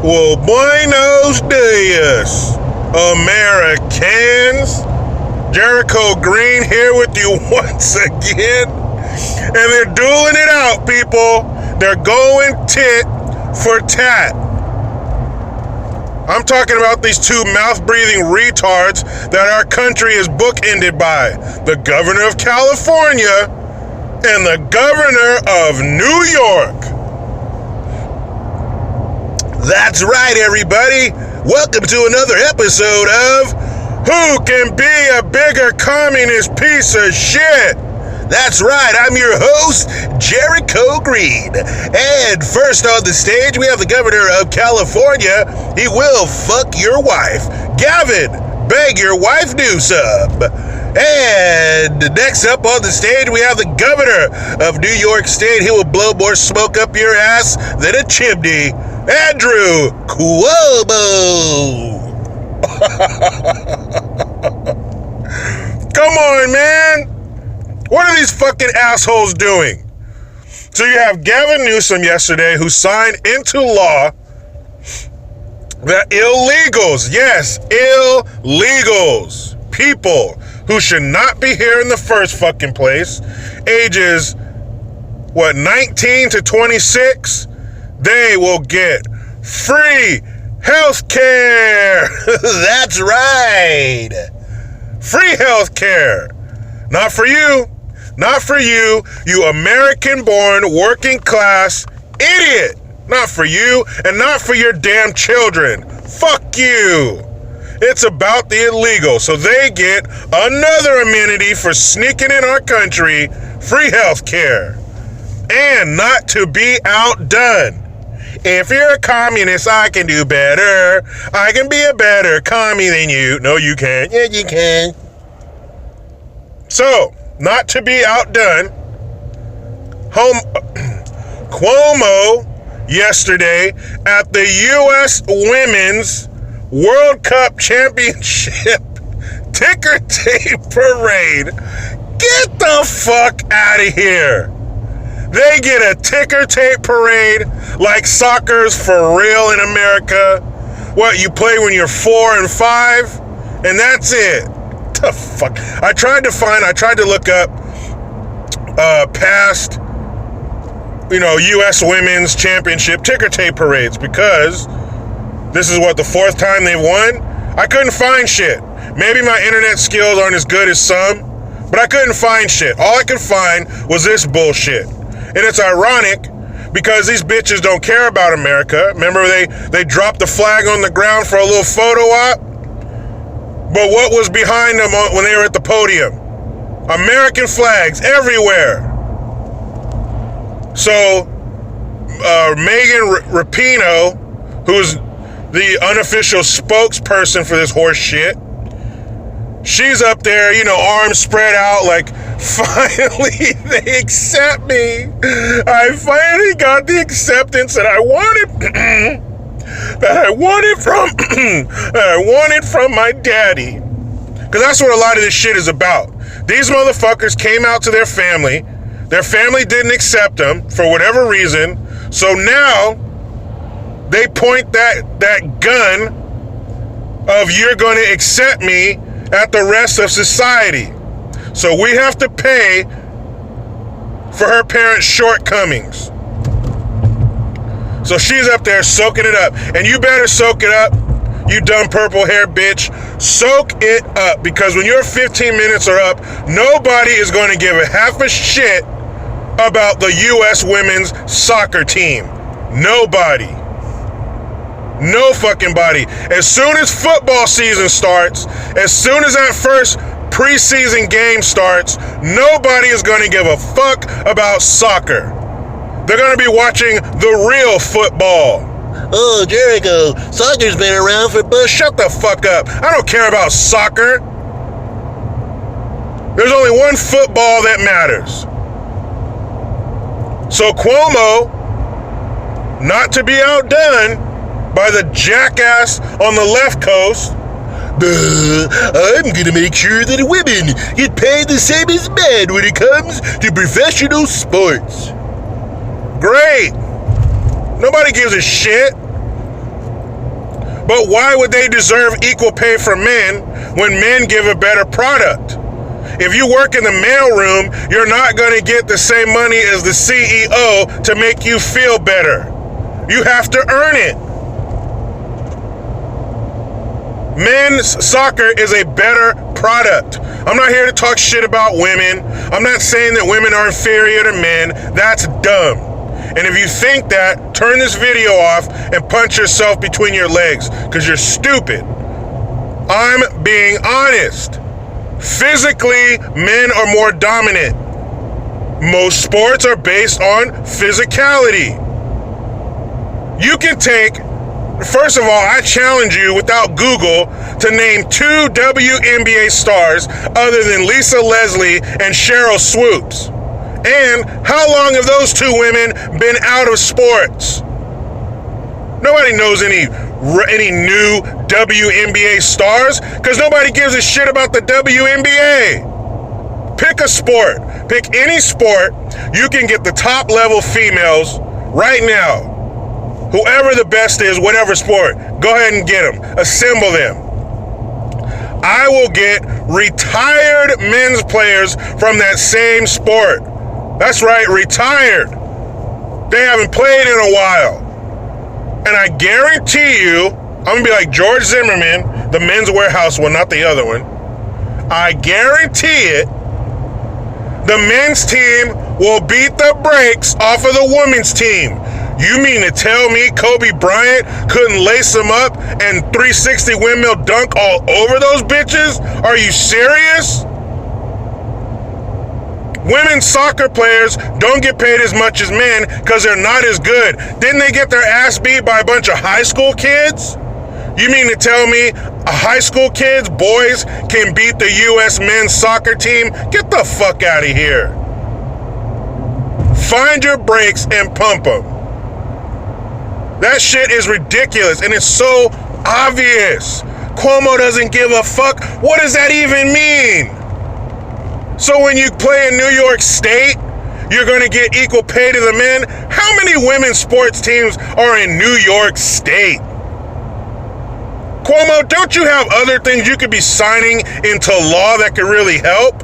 Well, buenos dias, Americans. Jericho Green here with you once again. And they're dueling it out, people. They're going tit for tat. I'm talking about these two mouth-breathing retards that our country is bookended by. The governor of California and the governor of New York. That's right, everybody. Welcome to another episode of Who Can Be a Bigger Communist Piece of Shit? That's right, I'm your host, Jericho Green. And first on the stage, we have the governor of California. He will fuck your wife. Gavin, beg your wife Newsom. And next up on the stage, we have the governor of New York State. He will blow more smoke up your ass than a chimney. Andrew Cuomo. Come on, man. What are these fucking assholes doing? So you have Gavin Newsom yesterday who signed into law that illegals, yes, illegals, people who should not be here in the first fucking place, ages, 19 to 26, they will get free health care. That's right. Free health care. Not for you. Not for you, you American-born, working-class idiot. Not for you, and not for your damn children. Fuck you. It's about the illegal, so they get another amenity for sneaking in our country, free health care. And not to be outdone. If you're a communist, I can do better. I can be a better commie than you. No, you can't. Yeah, you can. So, not to be outdone, Cuomo yesterday at the U.S. Women's World Cup Championship ticker tape parade. Get the fuck out of here. They get a ticker tape parade like soccer's for real in America. What, you play when you're 4 and 5? And that's it. The fuck? I tried to look up past, U.S. Women's Championship ticker tape parades because this is the 4th time they've won. I couldn't find shit. Maybe my internet skills aren't as good as some, but I couldn't find shit. All I could find was this bullshit. And it's ironic because these bitches don't care about America. Remember they dropped the flag on the ground for a little photo op? But what was behind them when they were at the podium? American flags everywhere. So, Megan Rapinoe, who's the unofficial spokesperson for this horse shit, she's up there, arms spread out like, finally they accept me. I finally got the acceptance that I wanted. That I wanted from my daddy. Because that's what a lot of this shit is about. These motherfuckers came out to their family. Their family didn't accept them for whatever reason. So now they point that gun of you're going to accept me at the rest of society. So we have to pay for her parents' shortcomings. So she's up there soaking it up. And you better soak it up, you dumb purple hair bitch. Soak it up. Because when your 15 minutes are up, nobody is going to give a half a shit about the U.S. women's soccer team. Nobody. No fucking body. As soon as football season starts, as soon as that first preseason game starts, nobody is going to give a fuck about soccer. They're going to be watching the real football. Oh, Jericho, soccer's been around for... Shut the fuck up. I don't care about soccer. There's only one football that matters. So Cuomo, not to be outdone by the jackass on the left coast, I'm going to make sure that women get paid the same as men when it comes to professional sports. Great. Nobody gives a shit. But why would they deserve equal pay for men when men give a better product? If you work in the mailroom, you're not going to get the same money as the CEO to make you feel better. You have to earn it. Men's soccer is a better product. I'm not here to talk shit about women. I'm not saying that women are inferior to men. That's dumb. And if you think that, turn this video off and punch yourself between your legs, because you're stupid. I'm being honest. Physically, men are more dominant. Most sports are based on physicality. You can take, first of all, I challenge you without Google to name 2 WNBA stars other than Lisa Leslie and Cheryl Swoops. And how long have those 2 women been out of sports? Nobody knows any new WNBA stars because nobody gives a shit about the WNBA. Pick a sport. Pick any sport. You can get the top level females right now. Whoever the best is, whatever sport, go ahead and get them. Assemble them. I will get retired men's players from that same sport. That's right, retired. They haven't played in a while. And I guarantee you, I'm going to be like George Zimmerman, the Men's Warehouse one, not the other one. I guarantee it, the men's team will beat the brakes off of the women's team. You mean to tell me Kobe Bryant couldn't lace them up and 360 windmill dunk all over those bitches? Are you serious? Women's soccer players don't get paid as much as men because they're not as good. Didn't they get their ass beat by a bunch of high school kids? You mean to tell me high school kids, boys, can beat the U.S. men's soccer team? Get the fuck out of here. Find your brakes and pump them. That shit is ridiculous and it's so obvious. Cuomo doesn't give a fuck. What does that even mean? So when you play in New York State, you're going to get equal pay to the men? How many women's sports teams are in New York State? Cuomo, don't you have other things you could be signing into law that could really help?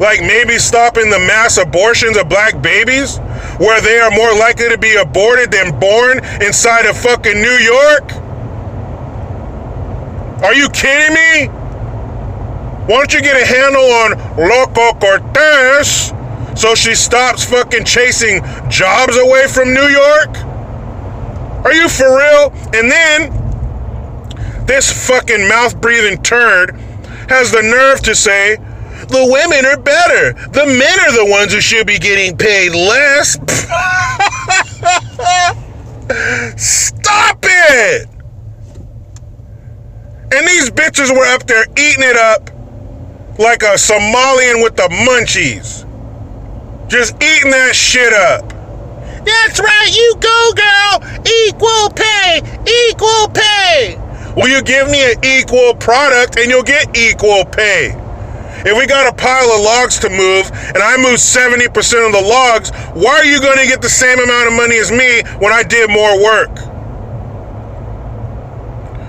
Like maybe stopping the mass abortions of black babies, where they are more likely to be aborted than born inside of fucking New York? Are you kidding me? Why don't you get a handle on Loco Cortez so she stops fucking chasing jobs away from New York? Are you for real? And then this fucking mouth-breathing turd has the nerve to say, the women are better. The men are the ones who should be getting paid less. Stop it! And these bitches were up there eating it up like a Somalian with the munchies. Just eating that shit up. That's right, you go, girl. Equal pay, equal pay. Will you give me an equal product and you'll get equal pay? If we got a pile of logs to move and I move 70% of the logs, why are you going to get the same amount of money as me when I did more work?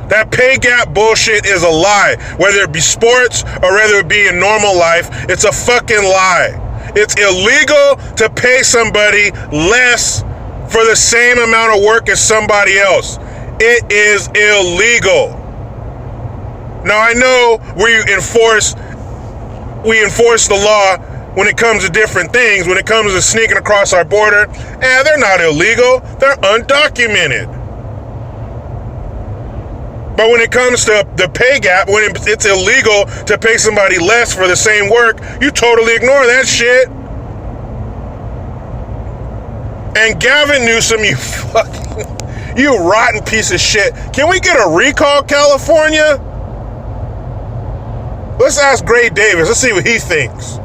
That pay gap bullshit is a lie. Whether it be sports or whether it be in normal life, it's a fucking lie. It's illegal to pay somebody less for the same amount of work as somebody else. It is illegal. Now I know we enforce the law when it comes to different things. When it comes to sneaking across our border, they're not illegal. They're undocumented. But when it comes to the pay gap, when it's illegal to pay somebody less for the same work, you totally ignore that shit. And Gavin Newsom, you rotten piece of shit. Can we get a recall, California? Let's ask Gray Davis. Let's see what he thinks.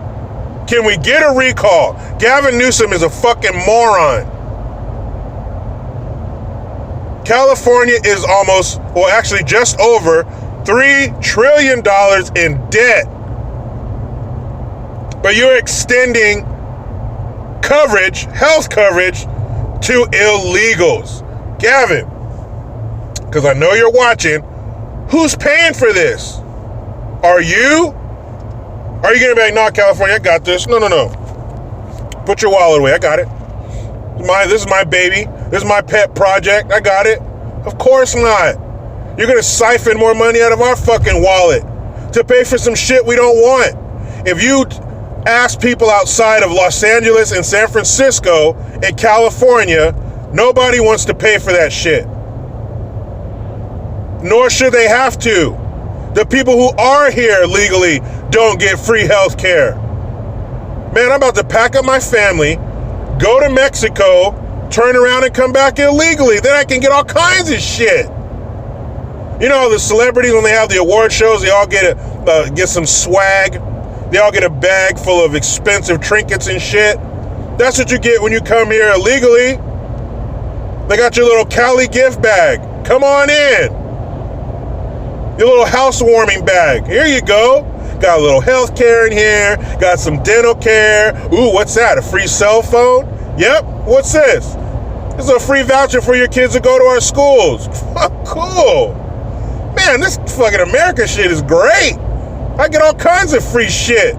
Can we get a recall? Gavin Newsom is a fucking moron. California is just over $3 trillion in debt. But you're extending coverage, health coverage, to illegals. Gavin, because I know you're watching, who's paying for this? Are you? Are you going to be like, no, California, I got this? No. Put your wallet away. I got it. This is my baby. This is my pet project. I got it. Of course not. You're going to siphon more money out of our fucking wallet to pay for some shit we don't want. If you ask people outside of Los Angeles and San Francisco and California, nobody wants to pay for that shit. Nor should they have to. The people who are here legally don't get free health care. Man, I'm about to pack up my family, go to Mexico, turn around and come back illegally. Then I can get all kinds of shit. You know, the celebrities, when they have the award shows, they all get some swag. They all get a bag full of expensive trinkets and shit. That's what you get when you come here illegally. They got your little Cali gift bag. Come on in. Your little housewarming bag. Here you go. Got a little health care in here. Got some dental care. Ooh, what's that? A free cell phone? Yep. What's this? This is a free voucher for your kids to go to our schools. Cool. Man, this fucking American shit is great. I get all kinds of free shit.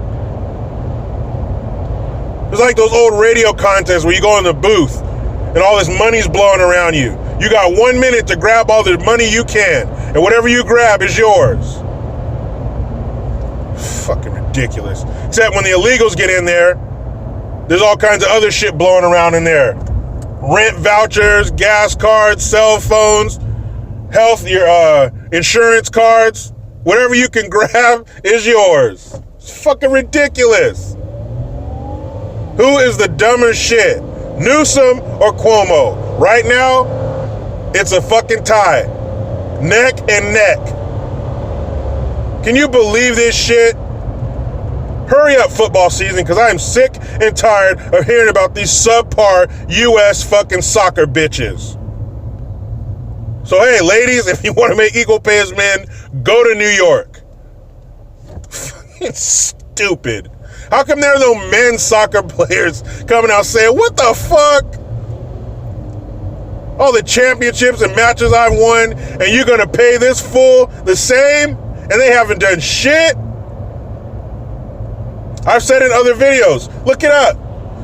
It's like those old radio contests where you go in the booth and all this money's blowing around you. You got 1 minute to grab all the money you can, and whatever you grab is yours. Fucking ridiculous. Except when the illegals get in there, there's all kinds of other shit blowing around in there. Rent vouchers, gas cards, cell phones, health, your insurance cards. Whatever you can grab is yours. It's fucking ridiculous. Who is the dumber shit? Newsom or Cuomo? Right now, it's a fucking tie. Neck and neck. Can you believe this shit? Hurry up, football season, because I am sick and tired of hearing about these subpar U.S. fucking soccer bitches. So hey, ladies, if you want to make equal pay as men, go to New York. It's stupid. How come there are no men's soccer players coming out saying, what the fuck? All the championships and matches I've won, and you're going to pay this fool the same? And they haven't done shit? I've said in other videos, look it up.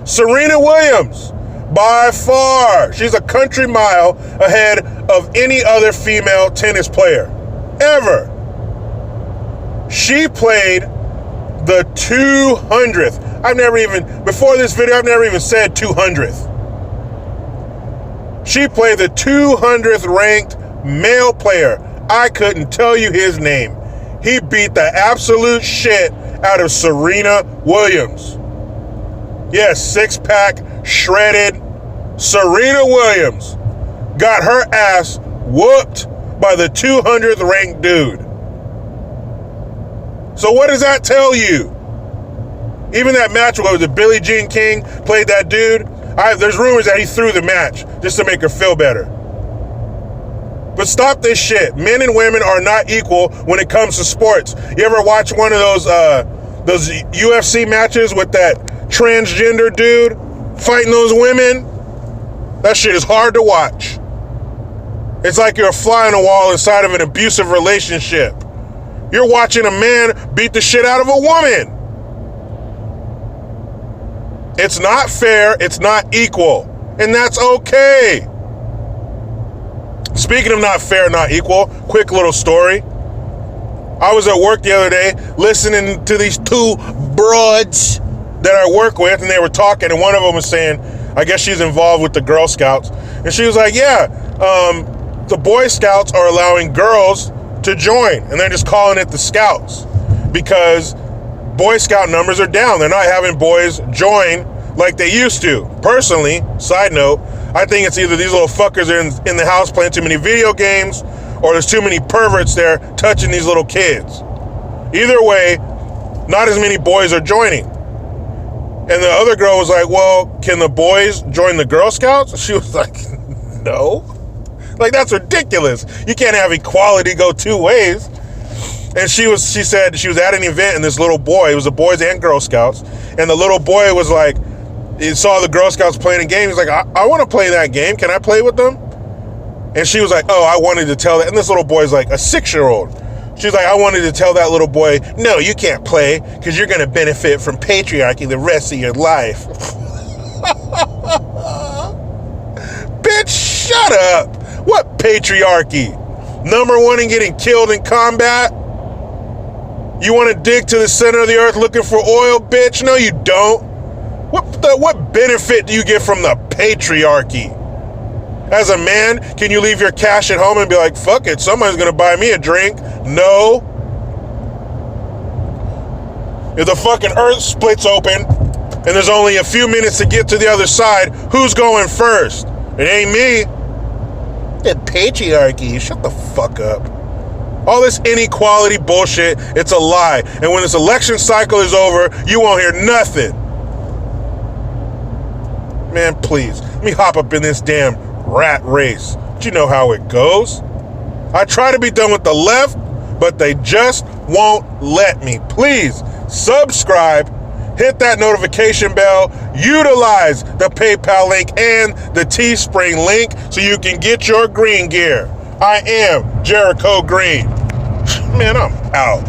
Serena Williams, by far, she's a country mile ahead of any other female tennis player ever. She played the 200th. Before this video, I've never even said 200th. She played the 200th ranked male player. I couldn't tell you his name. He beat the absolute shit out of Serena Williams. Yes, six-pack, shredded. Serena Williams got her ass whooped by the 200th ranked dude. So what does that tell you? Even that match where the Billie Jean King played that dude, there's rumors that he threw the match just to make her feel better. But stop this shit. Men and women are not equal when it comes to sports. You ever watch one of those UFC matches with that transgender dude fighting those women? That shit is hard to watch. It's like you're a fly on a wall inside of an abusive relationship. You're watching a man beat the shit out of a woman. It's not fair. It's not equal. And that's okay. Speaking of not fair, not equal, quick little story. I was at work the other day listening to these two broads that I work with, and they were talking, and one of them was saying, I guess she's involved with the Girl Scouts. And she was like, yeah, the Boy Scouts are allowing girls to join, and they're just calling it the Scouts because Boy Scout numbers are down. They're not having boys join like they used to. Personally, side note, I think it's either these little fuckers are in the house playing too many video games, or there's too many perverts there touching these little kids. Either way, not as many boys are joining. And the other girl was like, well, can the boys join the Girl Scouts? She was like, no. Like, that's ridiculous. You can't have equality go two ways. And she said she was at an event, and this little boy, it was the Boys and Girl Scouts, and the little boy was like, he saw the Girl Scouts playing a game. He's like, I want to play that game. Can I play with them? And she was like, oh, I wanted to tell that. And this little boy's like a 6-year-old. She's like, I wanted to tell that little boy, no, you can't play because you're going to benefit from patriarchy the rest of your life. Bitch, shut up. What patriarchy? Number one in getting killed in combat? You want to dig to the center of the earth looking for oil, bitch? No, you don't. What benefit do you get from the patriarchy? As a man, can you leave your cash at home and be like, fuck it, somebody's going to buy me a drink? No. If the fucking earth splits open and there's only a few minutes to get to the other side, who's going first? It ain't me. That patriarchy, shut the fuck up. All this inequality bullshit, it's a lie. And when this election cycle is over, you won't hear nothing. Man, please, let me hop up in this damn rat race. But you know how it goes. I try to be done with the left, but they just won't let me. Please subscribe, hit that notification bell, utilize the PayPal link and the Teespring link so you can get your green gear. I am Jericho Green. Man, I'm out.